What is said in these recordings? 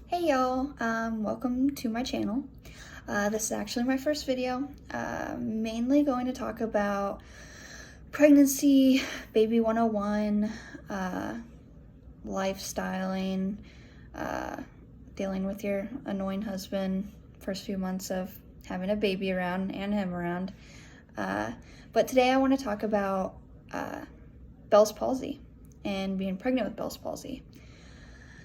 Hey y'all, welcome to my channel. This is actually my first video. Mainly going to talk about pregnancy, baby 101, lifestyling, dealing with your annoying husband, first few months of having a baby around and him around. But today I want to talk about Bell's palsy and being pregnant with Bell's palsy.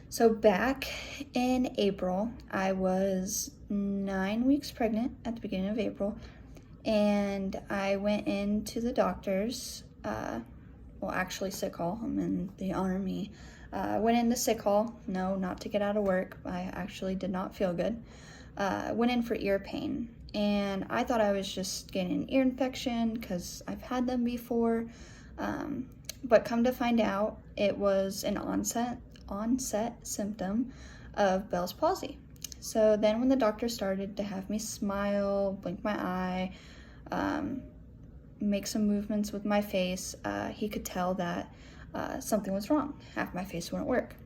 So back in April, I was 9 weeks pregnant at the beginning of April, and I went into the doctor's, actually sick hall. I'm in the Army. Went into sick hall, no, not to get out of work. I actually did not feel good. Went in for ear pain, and I thought I was just getting an ear infection because I've had them before, but come to find out, it was an onset symptom of Bell's palsy. So then when the doctor started to have me smile, blink my eye, make some movements with my face, he could tell that something was wrong. Half my face wouldn't work.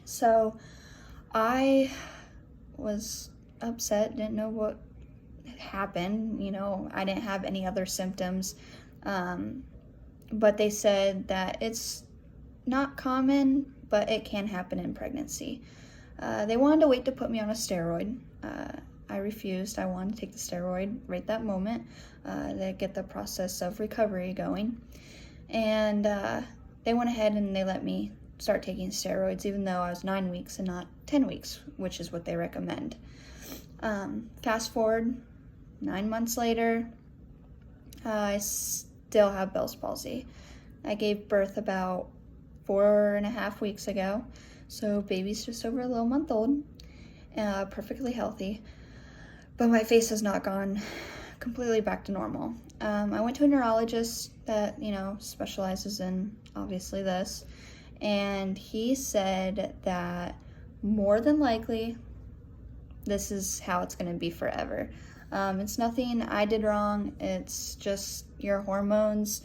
So I was upset, didn't know what happened. I didn't have any other symptoms, but they said that it's not common, but it can happen in pregnancy. They wanted to wait to put me on a steroid. I refused. I wanted to take the steroid right that moment to get the process of recovery going. And they went ahead and they let me start taking steroids, even though I was 9 weeks and not 10 weeks, which is what they recommend. Fast forward 9 months later, I still have Bell's palsy. I gave birth about 4.5 weeks ago, so baby's just over a little month old, perfectly healthy, but my face has not gone completely back to normal. I went to a neurologist that specializes in obviously this, and he said that more than likely this is how it's going to be forever. It's nothing I did wrong, it's just your hormones,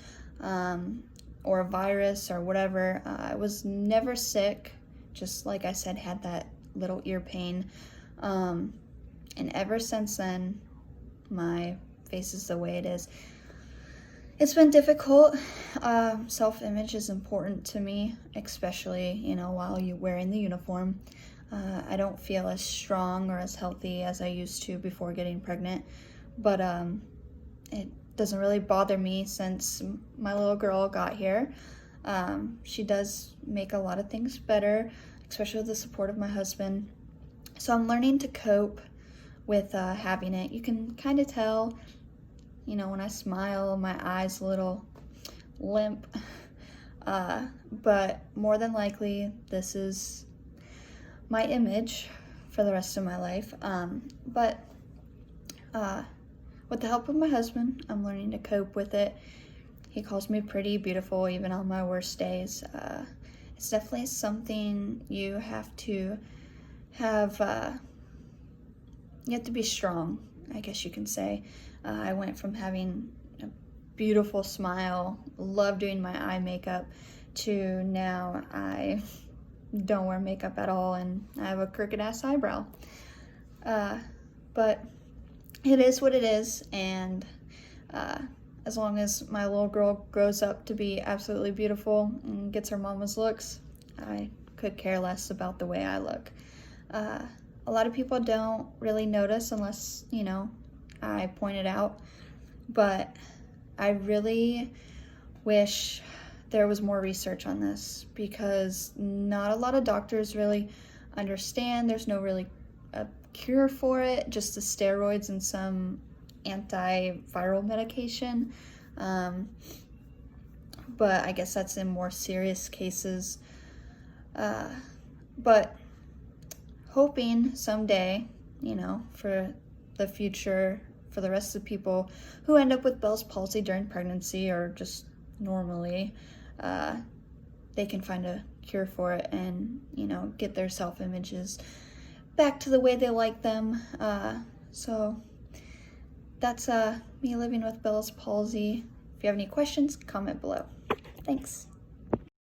or a virus or whatever. I was never sick, just like I said, had that little ear pain. And ever since then, my face is the way it is. It's been difficult. Self-image is important to me, especially, while you're wearing the uniform. I don't feel as strong or as healthy as I used to before getting pregnant, but it doesn't really bother me since my little girl got here. She does make a lot of things better, especially with the support of my husband. So I'm learning to cope with having it. You can kind of tell, when I smile, my eyes a little limp. But more than likely, this is my image for the rest of my life. But with the help of my husband, I'm learning to cope with it. He calls me pretty, beautiful, even on my worst days. It's definitely something you have to have, you have to be strong, I guess you can say. I went from having a beautiful smile, love doing my eye makeup, to now I don't wear makeup at all and I have a crooked ass eyebrow. But it is what it is, and as long as my little girl grows up to be absolutely beautiful and gets her mama's looks, I could care less about the way I look. A lot of people don't really notice unless, I point it out, but I really wish there was more research on this, because not a lot of doctors really understand. There's no really cure for it, just the steroids and some antiviral medication, but I guess that's in more serious cases, but hoping someday, for the future, for the rest of the people who end up with Bell's palsy during pregnancy or just normally, they can find a cure for it and get their self-images back to the way they like them. So that's me living with Bell's palsy. If you have any questions, comment below. Thanks.